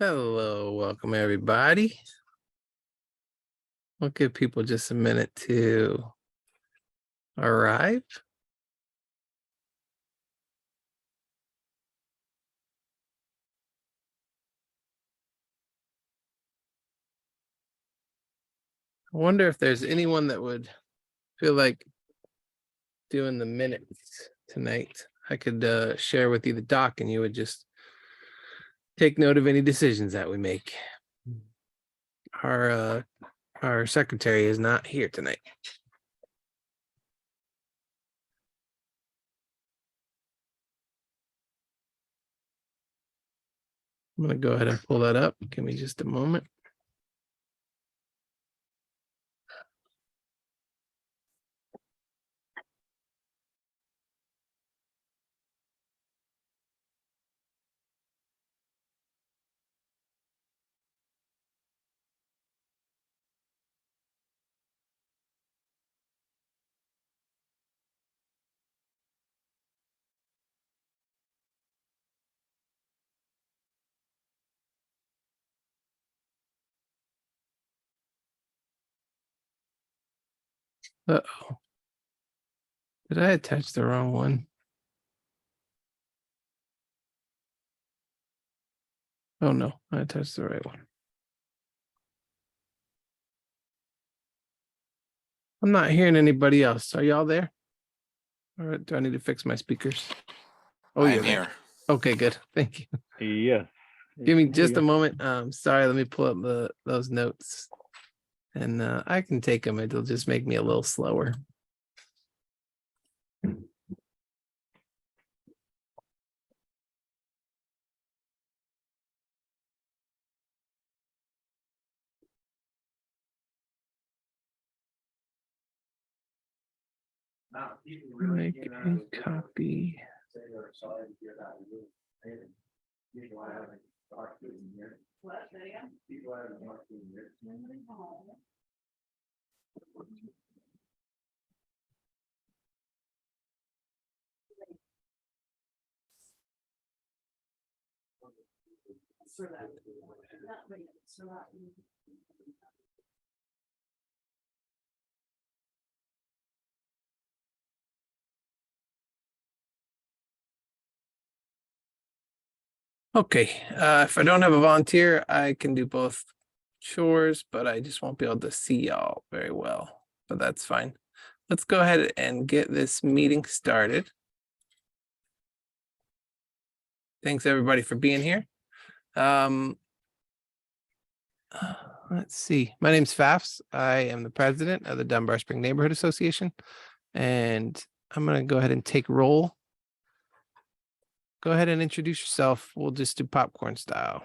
Hello, welcome everybody. We'll give people just a minute to arrive. I wonder if there's anyone that would feel like doing the minutes tonight. I could share with you the doc and you would just take note of any decisions that we make. Our secretary is not here tonight. I'm going to go ahead and pull that up. Give me just a moment. Uh-oh. Did I attach the wrong one? Oh no, I attached the right one. I'm not hearing anybody else. Are y'all there? Or do I need to fix my speakers? Oh, I'm you're here. there. Okay, good. Thank you. Yes. Give me just a moment. Sorry, let me pull up those notes. And I can take them. It'll just make me a little slower. Make a copy. Okay, if I don't have a volunteer, I can do both chores, but I just won't be able to see y'all very well, but that's fine. Let's go ahead and get this meeting started. Thanks everybody for being here. Let's see. My name's Fafs. I am the president of the Dunbar Spring Neighborhood Association, and I'm going to go ahead and take roll. Go ahead and introduce yourself. We'll just do popcorn style.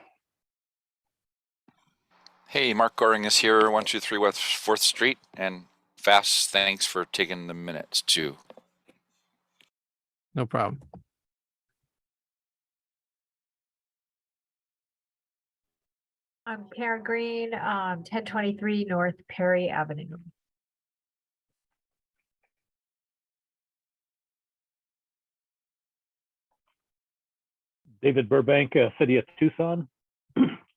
Hey, Mark Goring is here, 123 West 4th Street, and Fast, thanks for taking the minutes too. No problem. I'm Karen Green, 1023 North Perry Avenue. David Burbank, City of Tucson,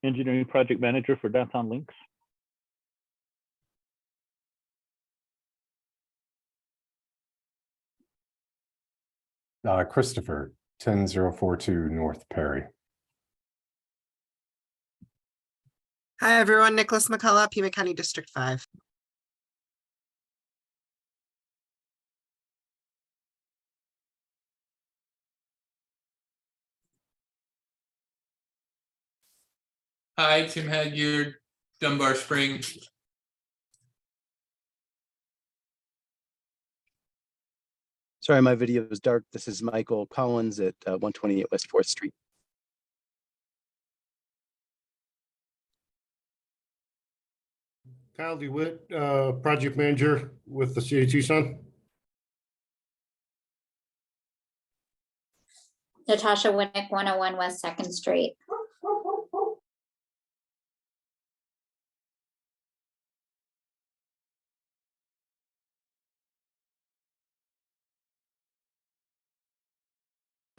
Engineering Project Manager for Downtown Links. Christopher, 10042 North Perry. Hi, everyone. Nicholas McCullough, Pima County District 5. Hi, Tim Hagyard, Dunbar Spring. Sorry, my video is dark. This is Michael Collins at 128 West 4th Street. Kyle DeWitt, project manager with the City of Tucson. Natasha Winnick, 101 West 2nd Street.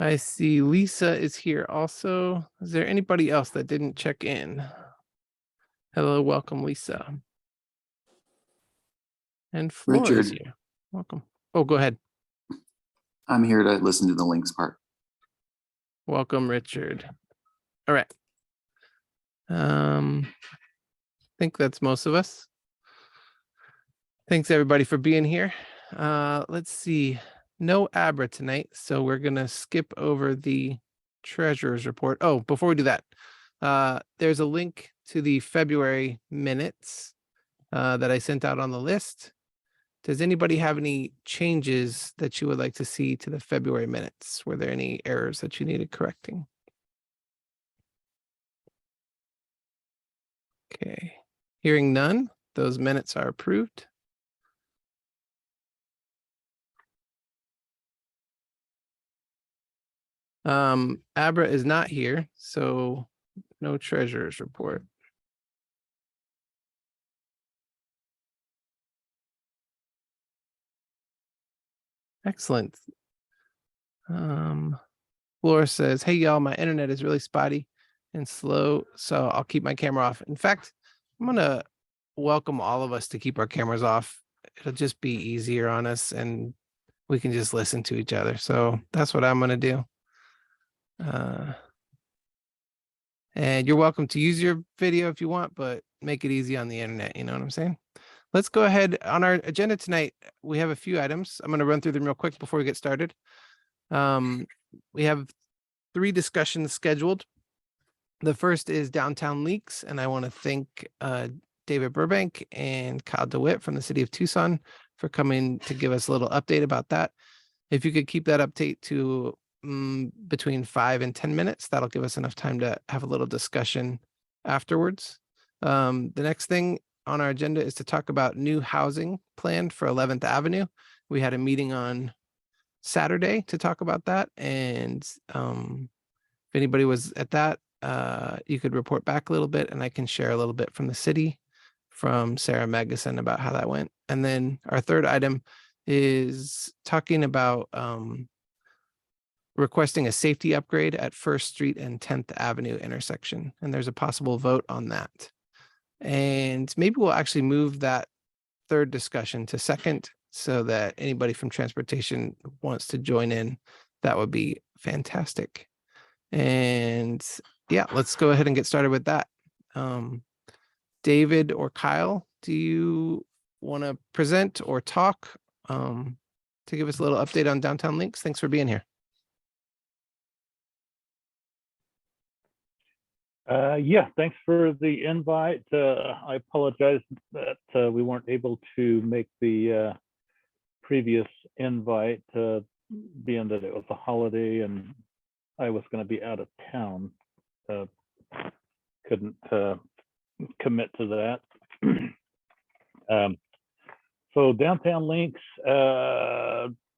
I see Lisa is here also. Is there anybody else that didn't check in? Hello, welcome, Lisa. And Flora is Richard. here. Welcome. Oh, go ahead. I'm here to listen to the links part. Welcome, Richard. All right. I think that's most of us. Thanks everybody for being here. Let's see. No Abra tonight, so we're gonna skip over the treasurer's report. Oh, before we do that, there's a link to the February minutes that I sent out on the list. Does anybody have any changes that you would like to see to the February minutes? Were there any errors that you needed correcting? Okay, hearing none, those minutes are approved. Abra is not here, so no treasurer's report. Excellent. Laura says, hey y'all, my internet is really spotty and slow, so I'll keep my camera off. In fact, I'm gonna welcome all of us to keep our cameras off. It'll just be easier on us and we can just listen to each other. So that's what I'm gonna do. And you're welcome to use your video if you want, but make it easy on the internet. You know what I'm saying? Let's go ahead. On our agenda tonight, we have a few items. I'm going to run through them real quick before we get started. We have 3 discussions scheduled. The first is downtown leaks, and I want to thank David Burbank and Kyle DeWitt from the city of Tucson for coming to give us a little update about that. If you could keep that update to between 5 and 10 minutes, that'll give us enough time to have a little discussion afterwards. The next thing on our agenda is to talk about new housing plan for 11th Avenue. We had a meeting on Saturday to talk about that. And if anybody was at that, you could report back a little bit and I can share a little bit from the city from Sarah Magnuson about how that went. And then our third item is talking about requesting a safety upgrade at 1st Street and 10th Avenue intersection. And there's a possible vote on that. And maybe we'll actually move that third discussion to second so that anybody from transportation wants to join in. That would be fantastic. And yeah, let's go ahead and get started with that. David or Kyle, do you want to present or talk to give us a little update on downtown links? Thanks for being here. Yeah, thanks for the invite. I apologize that we weren't able to make the previous invite, being that it was a holiday and I was going to be out of town. Couldn't commit to that. So downtown links,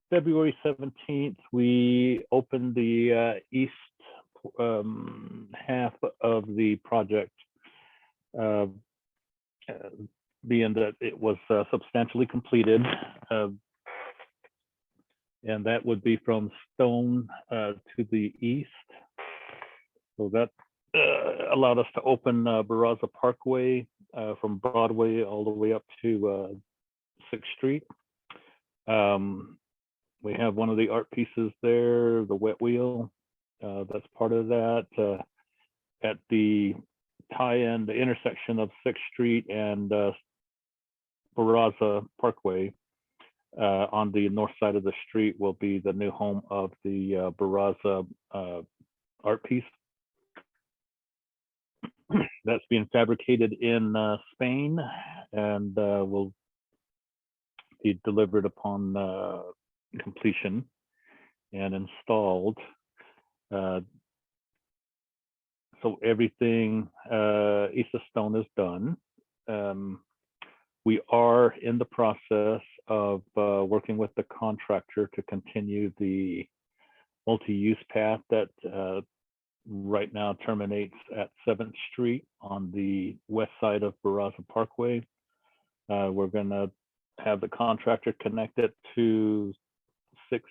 February 17th, we opened the east half of the project, being that it was substantially completed, and that would be from Stone to the east. So that allowed us to open Barraza Parkway from Broadway all the way up to 6th Street. We have one of the art pieces there, the wet wheel. That's part of that. At the tie-in, the intersection of 6th Street and Barraza Parkway, on the north side of the street will be the new home of the Barraza art piece. That's being fabricated in Spain and will be delivered upon completion and installed. So everything east of Stone is done. We are in the process of working with the contractor to continue the multi-use path that right now terminates at 7th Street on the west side of Barraza Parkway. We're going to have the contractor connect it to 6th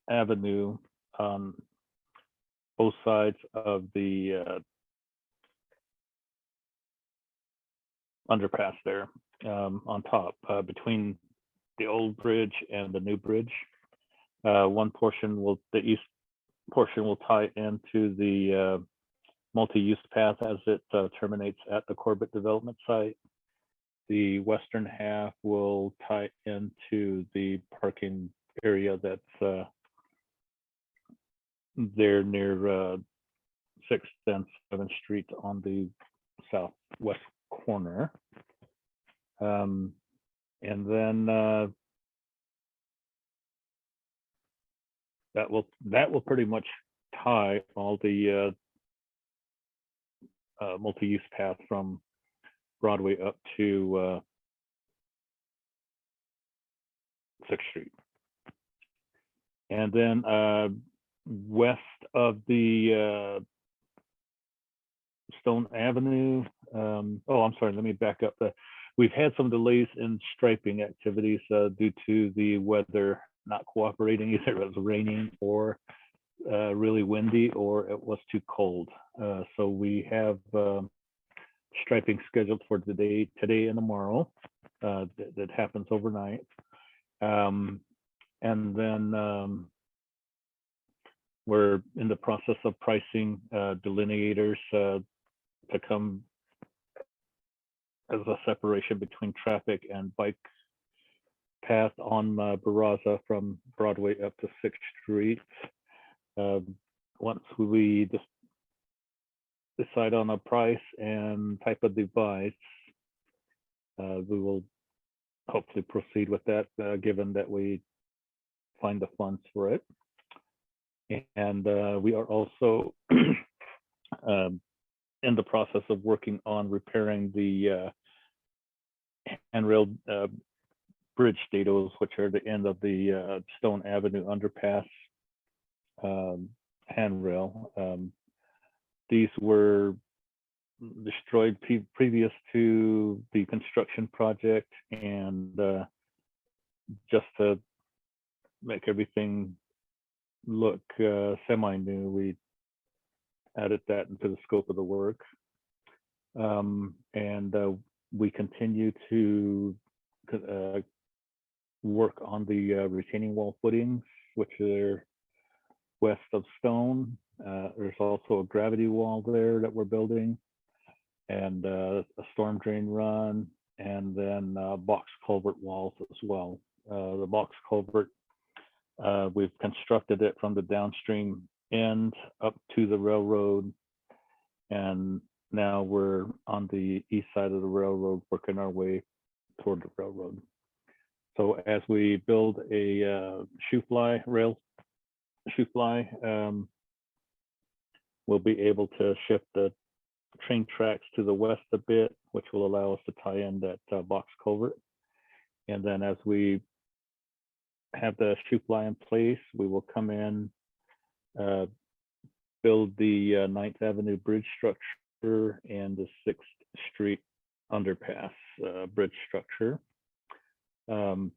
Avenue on both sides of the underpass there on top between the old bridge and the new bridge. One portion will, the east portion will tie into the multi-use path as it terminates at the Corbett development site. The western half will tie into the parking area that's there near 6th and 7th Street on the southwest corner. And then that will pretty much tie all the multi-use path from Broadway up to 6th Street. And then west of the Stone Avenue, oh, I'm sorry, let me back up. We've had some delays in striping activities due to the weather not cooperating. Either it was raining or really windy, or it was too cold. So we have striping scheduled for today and tomorrow. That happens overnight. And then we're in the process of pricing delineators to come as a separation between traffic and bike path on Barraza from Broadway up to 6th Street. Once we decide on a price and type of device, we will hopefully proceed with that, given that we find the funds for it. And we are also in the process of working on repairing the handrail bridge dados, which are the end of the Stone Avenue underpass handrail. These were destroyed previous to the construction project, and just to make everything look semi-new, we added that into the scope of the work. And we continue to work on the retaining wall footings, which are west of Stone. There's also a gravity wall there that we're building, and a storm drain run, and then box culvert walls as well. The box culvert, we've constructed it from the downstream end up to the railroad, and now we're on the east side of the railroad, working our way toward the railroad. So as we build a rail shoe fly, we'll be able to shift the train tracks to the west a bit, which will allow us to tie in that box culvert. And then as we have the shoe fly in place, we will come in, build the 9th Avenue bridge structure and the 6th Street underpass bridge structure, and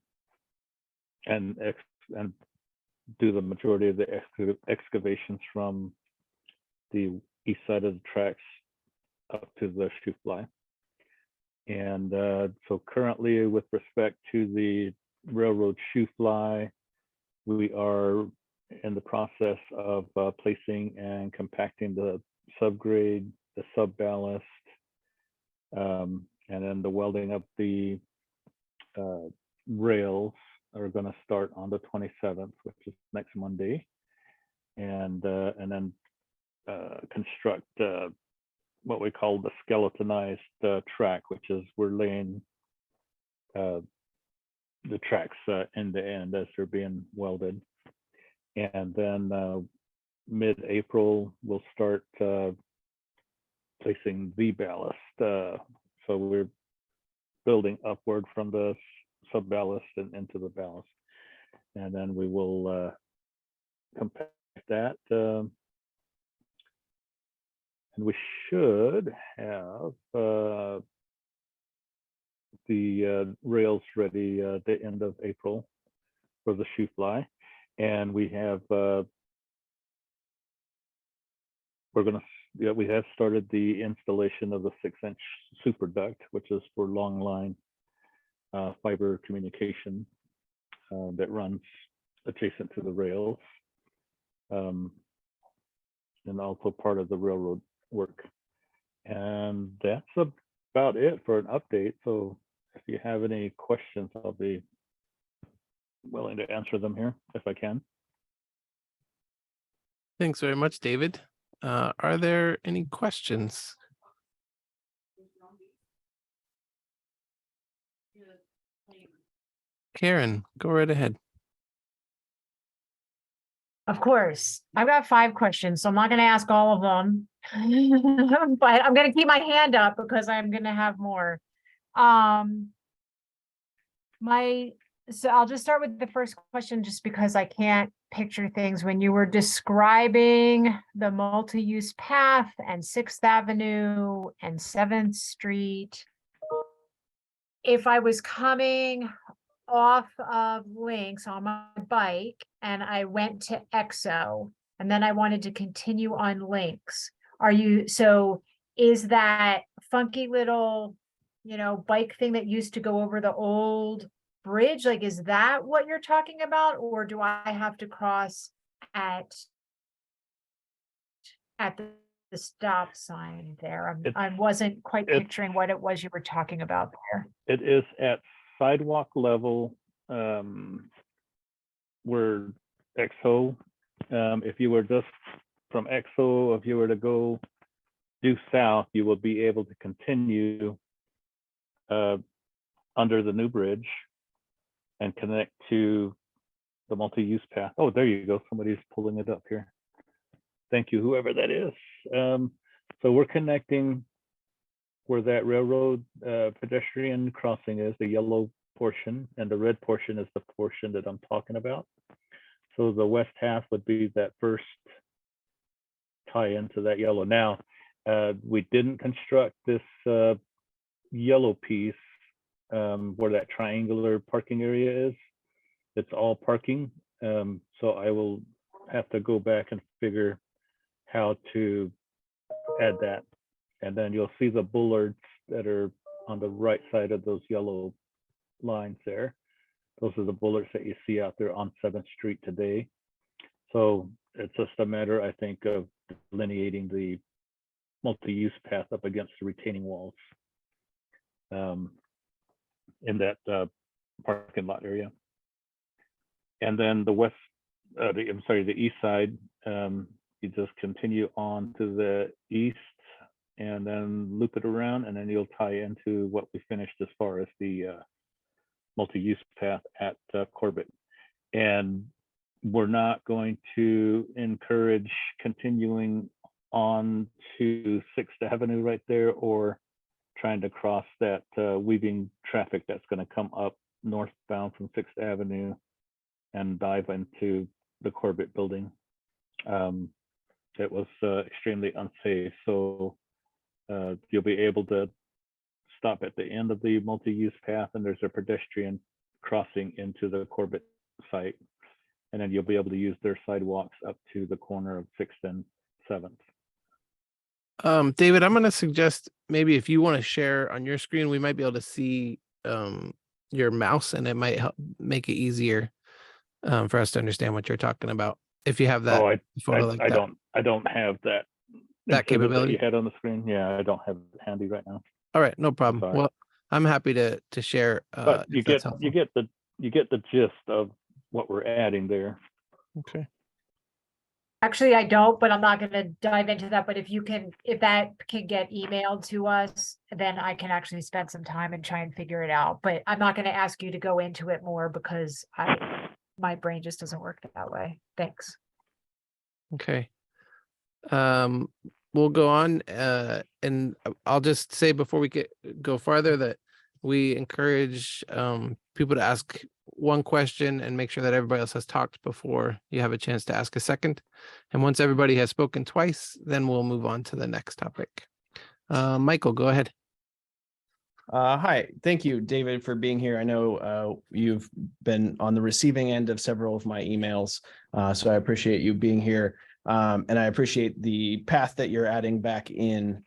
do the majority of the excavations from the east side of the tracks up to the shoe fly. And so currently, with respect to the railroad shoe fly, we are in the process of placing and compacting the subgrade, the subballast, and then the welding of the rails are going to start on the 27th, which is next Monday, and then construct what we call the skeletonized track, which is we're laying the tracks end to end as they're being welded. And then mid-April, we'll start placing the ballast. So we're building upward from the subballast and into the ballast. And then we will compact that. And we should have the rails ready at the end of April for the shoe fly. And we have we have started the installation of the 6-inch super duct, which is for long line fiber communication that runs adjacent to the rails, and also part of the railroad work. And that's about it for an update. So if you have any questions, I'll be willing to answer them here if I can. Thanks very much, David. Are there any questions? Karen, go right ahead. Of course, I've got 5 questions, so I'm not gonna ask all of them. But I'm gonna keep my hand up because I'm gonna have more. So I'll just start with the first question just because I can't picture things. When you were describing the multi-use path and 6th Avenue and 7th Street, if I was coming off of Lynx on my bike and I went to EXO and then I wanted to continue on Lynx, is that funky little, bike thing that used to go over the old bridge? Like, is that what you're talking about? Or do I have to cross at the stop sign there? I wasn't quite picturing what it was you were talking about there. It is at sidewalk level where EXO, if you were just from EXO, if you were to go due south, you will be able to continue under the new bridge and connect to the multi-use path. Oh, there you go. Somebody's pulling it up here. Thank you, whoever that is. So we're connecting where that railroad pedestrian crossing is, the yellow portion, and the red portion is the portion that I'm talking about. So the west half would be that first tie into that yellow. Now, we didn't construct this yellow piece where that triangular parking area is. It's all parking. So I will have to go back and figure how to add that. And then you'll see the bullards that are on the right side of those yellow lines there. Those are the bullards that you see out there on 7th Street today. So it's just a matter, I think, of delineating the multi-use path up against the retaining walls in that parking lot area. And then the east side, you just continue on to the east and then loop it around, and then you'll tie into what we finished as far as the multi-use path at Corbett. And we're not going to encourage continuing on to 6th Avenue right there, or trying to cross that weaving traffic that's going to come up northbound from 6th Avenue and dive into the Corbett building. It was extremely unsafe. So you'll be able to stop at the end of the multi-use path, and there's a pedestrian crossing into the Corbett site. And then you'll be able to use their sidewalks up to the corner of 6th and 7th. David, I'm going to suggest maybe if you want to share on your screen, we might be able to see your mouse, and it might help make it easier for us to understand what you're talking about. If you have that photo like that. I don't have that capability that you had on the screen. Yeah, I don't have it handy right now. All right, no problem. Well, I'm happy to share. But you get the gist of what we're adding there. Okay. Actually, I don't, but I'm not going to dive into that. But if that can get emailed to us, then I can actually spend some time and try and figure it out. But I'm not going to ask you to go into it more because my brain just doesn't work that way. Thanks. Okay. We'll go on, and I'll just say before we go farther that we encourage people to ask one question and make sure that everybody else has talked before you have a chance to ask a second. And once everybody has spoken twice, then we'll move on to the next topic. Michael, go ahead. Hi, thank you, David, for being here. I know you've been on the receiving end of several of my emails, so I appreciate you being here. And I appreciate the path that you're adding back in,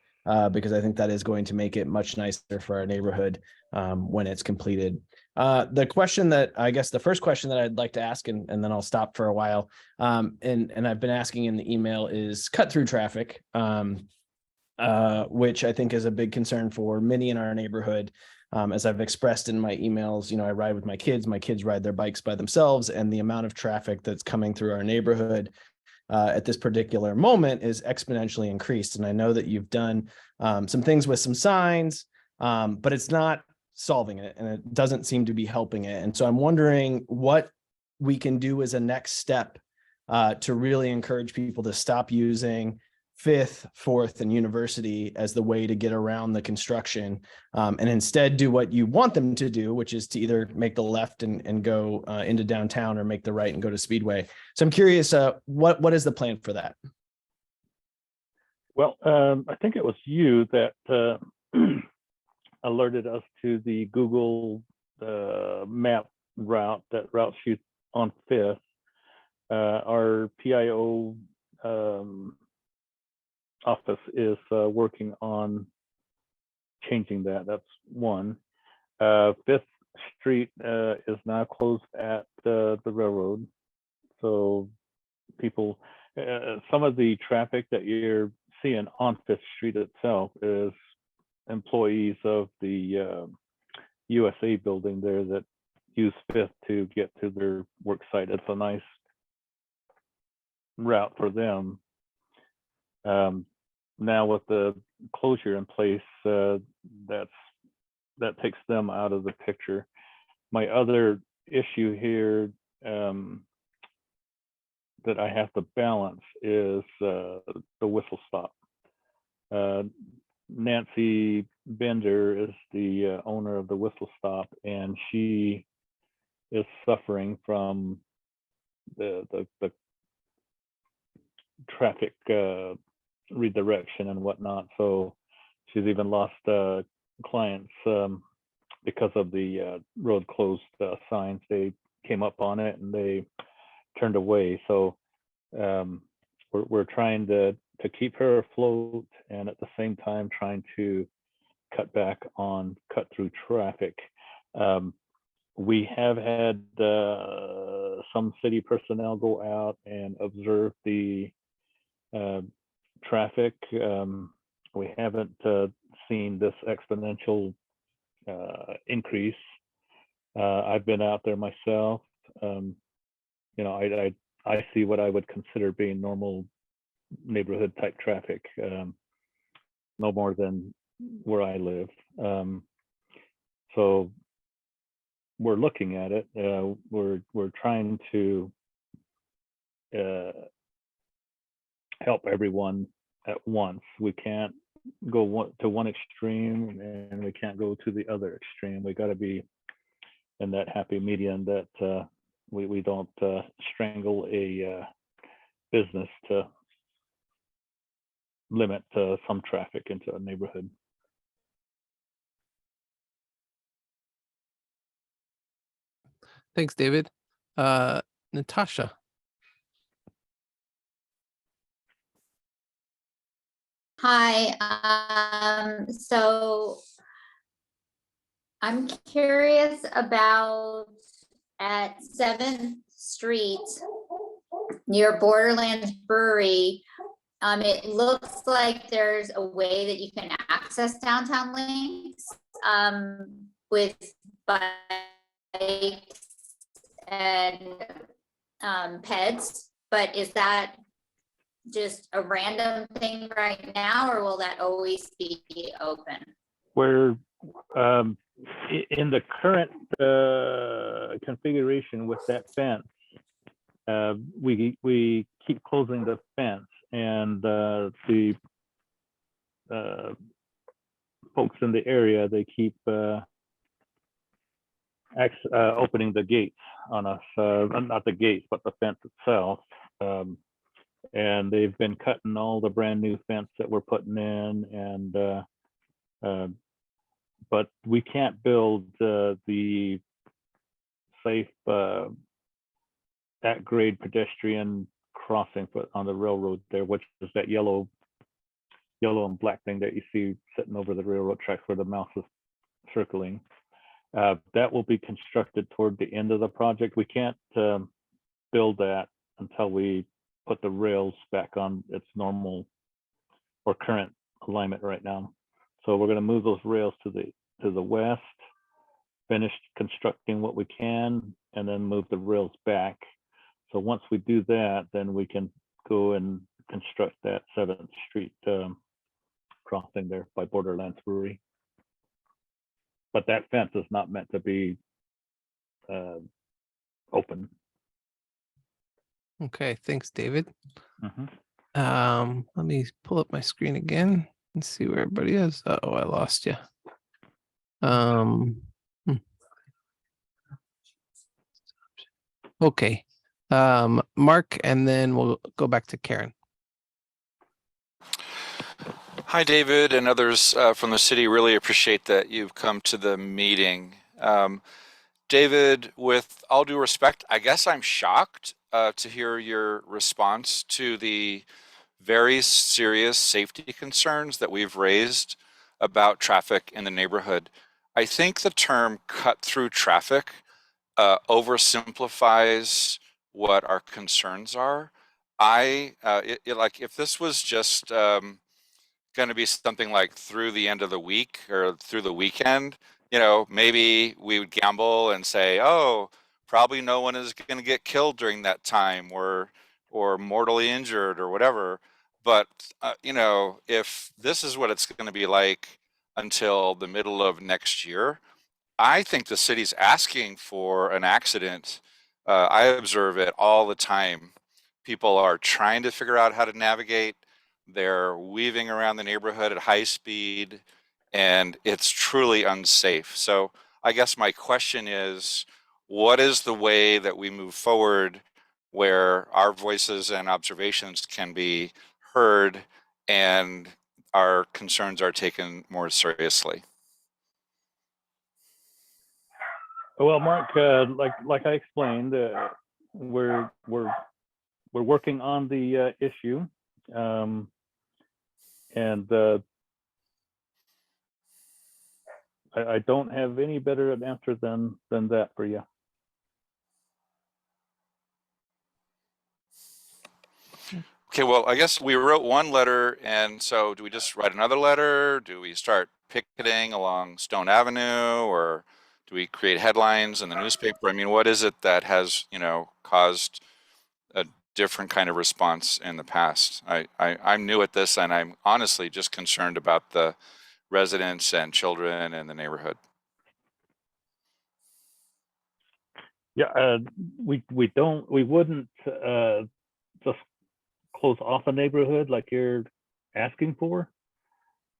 because I think that is going to make it much nicer for our neighborhood when it's completed. The question that I guess the first question that I'd like to ask, and then I'll stop for a while, and I've been asking in the email, is cut through traffic, which I think is a big concern for many in our neighborhood. As I've expressed in my emails, I ride with my kids ride their bikes by themselves, and the amount of traffic that's coming through our neighborhood at this particular moment is exponentially increased. And I know that you've done some things with some signs, but it's not solving it, and it doesn't seem to be helping it. And so I'm wondering what we can do as a next step to really encourage people to stop using 5th, 4th, and University as the way to get around the construction, and instead do what you want them to do, which is to either make the left and go into downtown, or make the right and go to Speedway. So I'm curious, what is the plan for that? Well, I think it was you that alerted us to the Google map route that routes you on 5th. Our PIO office is working on changing that. That's one. 5th Street is now closed at the railroad. So people, some of the traffic that you're seeing on 5th Street itself is employees of the USA building there that use 5th to get to their work site. It's a nice route for them. Now with the closure in place, that takes them out of the picture. My other issue here that I have to balance is the whistle stop. Nancy Bender is the owner of the whistle stop, and she is suffering from the traffic redirection and whatnot. So she's even lost clients because of the road closed signs. They came up on it and they turned away. So we're trying to keep her afloat, and at the same time trying to cut back on cut through traffic. We have had some city personnel go out and observe the traffic. We haven't seen this exponential increase. I've been out there myself. I see what I would consider being normal neighborhood type traffic, no more than where I live. So we're looking at it. We're trying to help everyone at once. We can't go to one extreme, and we can't go to the other extreme. We got to be in that happy medium that we don't strangle a business to limit some traffic into a neighborhood. Thanks, David. Natasha. Hi, so I'm curious about at 7th Street near Borderlands Brewery. It looks like there's a way that you can access downtown links with bikes and peds, but is that just a random thing right now, or will that always be open? We're in the current configuration with that fence. We keep closing the fence, and the folks in the area, they keep opening the gates on us, not the gates, but the fence itself. And they've been cutting all the brand new fence that we're putting in, and but we can't build the safe at grade pedestrian crossing on the railroad there, which is that yellow and black thing that you see sitting over the railroad tracks where the mouse is circling. That will be constructed toward the end of the project. We can't build that until we put the rails back on its normal or current alignment right now. So we're going to move those rails to the west, finish constructing what we can, and then move the rails back. So once we do that, then we can go and construct that 7th Street crossing there by Borderlands Brewery. But that fence is not meant to be open. Okay, thanks, David. Mhm. Let me pull up my screen again and see where everybody is. Oh, I lost you. Okay. Mark, and then we'll go back to Karen. Hi, David and others from the city. Really appreciate that you've come to the meeting. David, with all due respect, I guess I'm shocked to hear your response to the very serious safety concerns that we've raised about traffic in the neighborhood. I think the term cut through traffic oversimplifies what our concerns are. Like if this was just going to be something like through the end of the week or through the weekend, maybe we would gamble and say, oh, probably no one is going to get killed during that time or mortally injured or whatever. But, if this is what it's going to be like until the middle of next year, I think the city's asking for an accident. I observe it all the time. People are trying to figure out how to navigate. They're weaving around the neighborhood at high speed, and it's truly unsafe. So I guess my question is, what is the way that we move forward where our voices and observations can be heard and our concerns are taken more seriously? Well, Mark, like I explained, we're working on the issue, and I don't have any better an answer than that for you. Okay, well, I guess we wrote one letter, and so do we just write another letter? Do we start picketing along Stone Avenue, or do we create headlines in the newspaper? I mean, what is it that has, caused a different kind of response in the past? I'm new at this, and I'm honestly just concerned about the residents and children in the neighborhood. Yeah, we wouldn't just close off a neighborhood like you're asking for.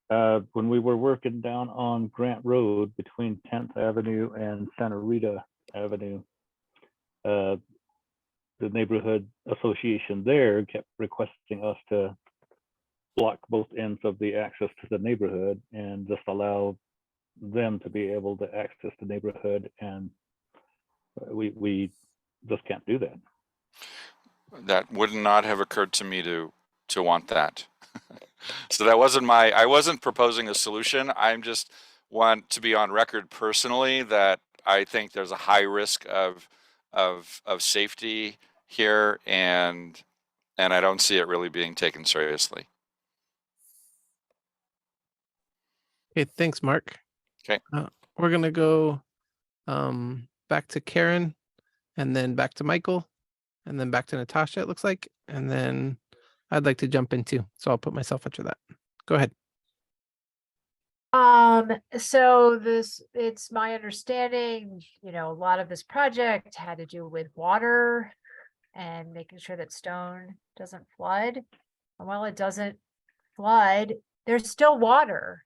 When we were working down on Grant Road between 10th Avenue and Santa Rita Avenue, the neighborhood association there kept requesting us to block both ends of the access to the neighborhood and just allow them to be able to access the neighborhood, and we just can't do that. That would not have occurred to me to want that. So that wasn't I wasn't proposing a solution. I'm just want to be on record personally that I think there's a high risk of safety here, and I don't see it really being taken seriously. Okay, thanks, Mark. Okay. We're gonna go back to Karen, and then back to Michael, and then back to Natasha, it looks like, and then I'd like to jump in too, so I'll put myself after that. Go ahead. So it's my understanding, a lot of this project had to do with water and making sure that Stone doesn't flood. And while it doesn't flood, there's still water.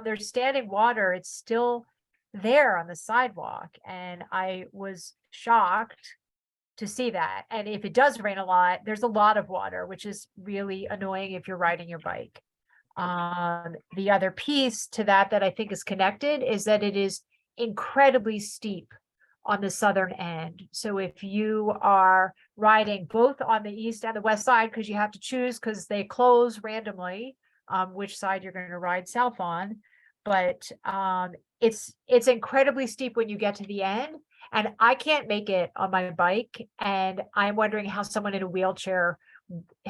There's standing water. It's still there on the sidewalk. And I was shocked to see that. And if it does rain a lot, there's a lot of water, which is really annoying if you're riding your bike. The other piece to that I think is connected is that it is incredibly steep on the southern end. So if you are riding both on the east and the west side, because you have to choose because they close randomly, which side you're going to ride south on. But it's incredibly steep when you get to the end, and I can't make it on my bike. And I'm wondering how someone in a wheelchair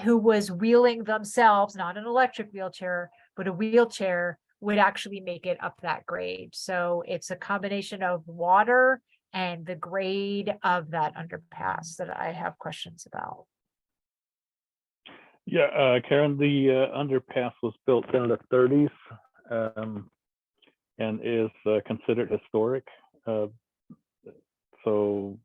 who was wheeling themselves, not an electric wheelchair, but a wheelchair, would actually make it up that grade. So it's a combination of water and the grade of that underpass that I have questions about. Yeah, Karen, the underpass was built in the 30s and is considered historic. So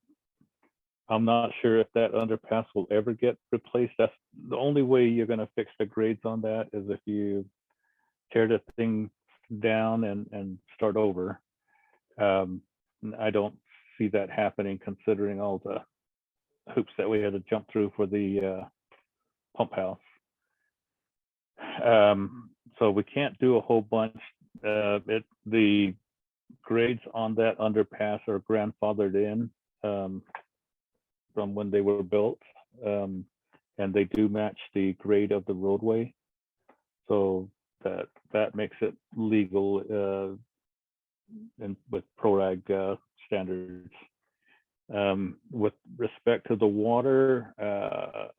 I'm not sure if that underpass will ever get replaced. That's the only way you're going to fix the grades on that, is if you tear the thing down and start over. I don't see that happening, considering all the hoops that we had to jump through for the pump house. So we can't do a whole bunch. The grades on that underpass are grandfathered in from when they were built, and they do match the grade of the roadway. So that makes it legal and with PROAG standards. With respect to the water,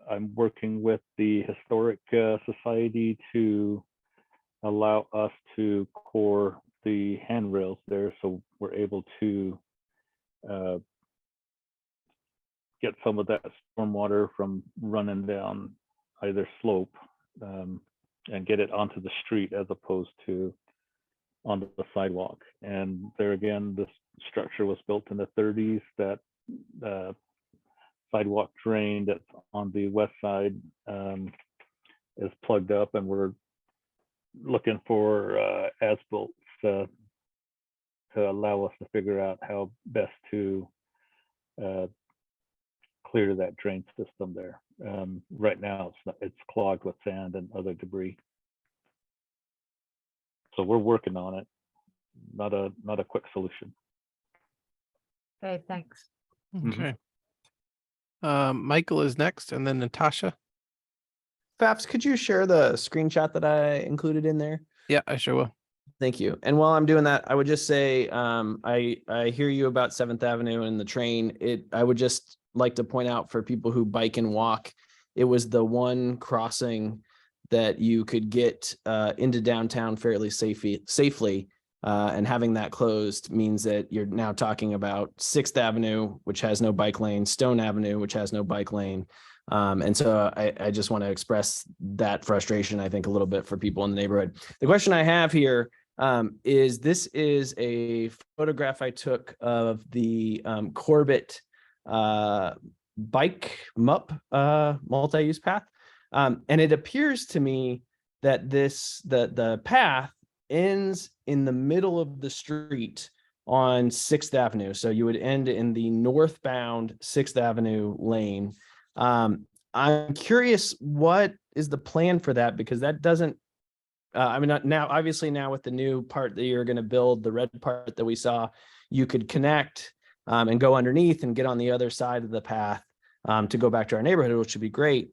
I'm working with the Historic Society to allow us to core the handrails there, so we're able to get some of that stormwater from running down either slope and get it onto the street as opposed to onto the sidewalk. And there again, this structure was built in the 30s. That sidewalk drain that's on the west side is plugged up, and we're looking for as-built to allow us to figure out how best to clear that drain system there. Right now, it's clogged with sand and other debris. So we're working on it. Not a quick solution. Okay, thanks. Okay. Michael is next, and then Natasha. Fafs, could you share the screenshot that I included in there? Yeah, I sure will. Thank you. And while I'm doing that, I would just say, I hear you about 7th Avenue and the train. I would just like to point out for people who bike and walk, it was the one crossing that you could get into downtown fairly safely. And having that closed means that you're now talking about 6th Avenue, which has no bike lane, Stone Avenue, which has no bike lane. And so I just want to express that frustration, I think, a little bit for people in the neighborhood. The question I have here is, this is a photograph I took of the Corbett bike MUP multi-use path. And it appears to me that the path ends in the middle of the street on 6th Avenue. So you would end in the northbound 6th Avenue lane. I'm curious, what is the plan for that? Because that doesn't, I mean, now, obviously now with the new part that you're going to build, the red part that we saw, you could connect and go underneath and get on the other side of the path to go back to our neighborhood, which would be great.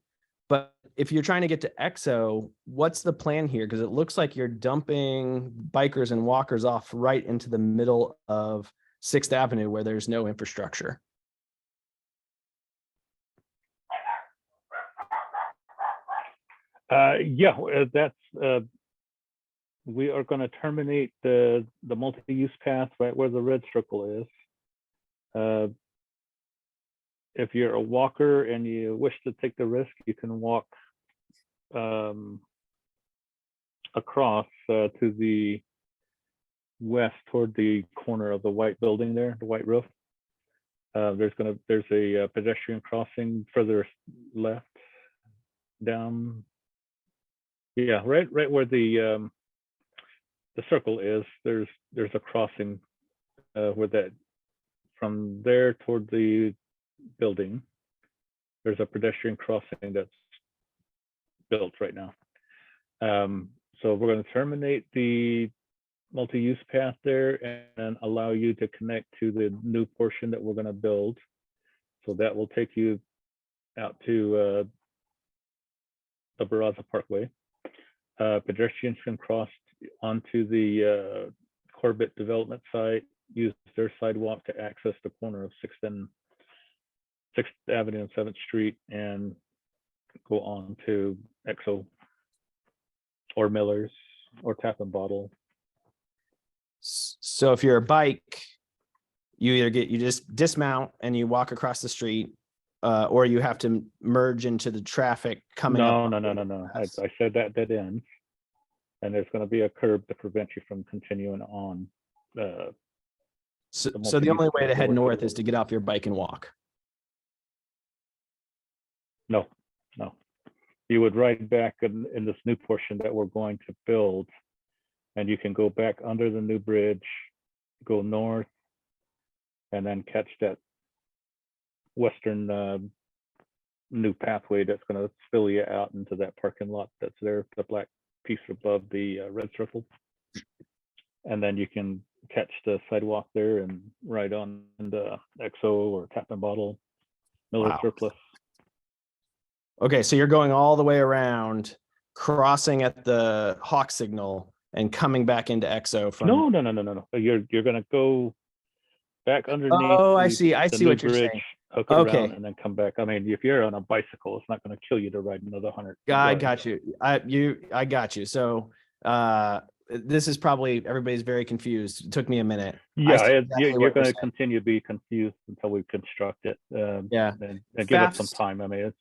But if you're trying to get to EXO, what's the plan here? Because it looks like you're dumping bikers and walkers off right into the middle of 6th Avenue where there's no infrastructure. Yeah, that's we are going to terminate the multi-use path right where the red circle is. If you're a walker and you wish to take the risk, you can walk across to the west toward the corner of the white building there, the white roof. There's a pedestrian crossing further left down. Yeah, right where the circle is. There's a crossing where that, from there toward the building, there's a pedestrian crossing that's built right now. So we're going to terminate the multi-use path there and allow you to connect to the new portion that we're going to build. So that will take you out to the Barraza Parkway. Pedestrians can cross onto the Corbett development site, use their sidewalk to access the corner of 6th Avenue and 7th Street, and go on to Exo or Miller's or Tap and Bottle. So if you're a bike, you just dismount and you walk across the street, or you have to merge into the traffic coming up. No. I said that dead ends, and there's going to be a curb to prevent you from continuing on. So the only way to head north is to get off your bike and walk. No. You would ride back in this new portion that we're going to build, and you can go back under the new bridge, go north, and then catch that western new pathway that's going to spill you out into that parking lot that's there, the black piece above the red circle. And then you can catch the sidewalk there and ride on the Exo or Tap and Bottle, Miller Surplus. Okay, so you're going all the way around, crossing at the Hawk signal and coming back into Exo from. No. You're gonna go back underneath. Oh, I see the what new you're bridge, saying. hook Okay. around, and then come back. I mean, if you're on a bicycle, it's not gonna kill you to ride another 100. I got you. I got you. So this is probably, everybody's very confused. It took me a minute. Yeah, exactly you're what going to saying. continue to be confused until we construct it. Yeah. And give us some time. I mean,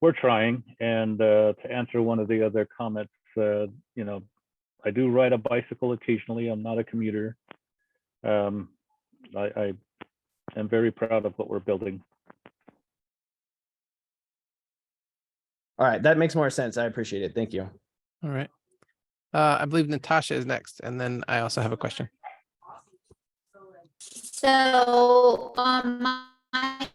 we're trying. And to answer one of the other comments, I do ride a bicycle occasionally. I'm not a commuter. I am very proud of what we're building. All right, that makes more sense. I appreciate it. Thank you. All right. I believe Natasha is next, and then I also have a question. So on my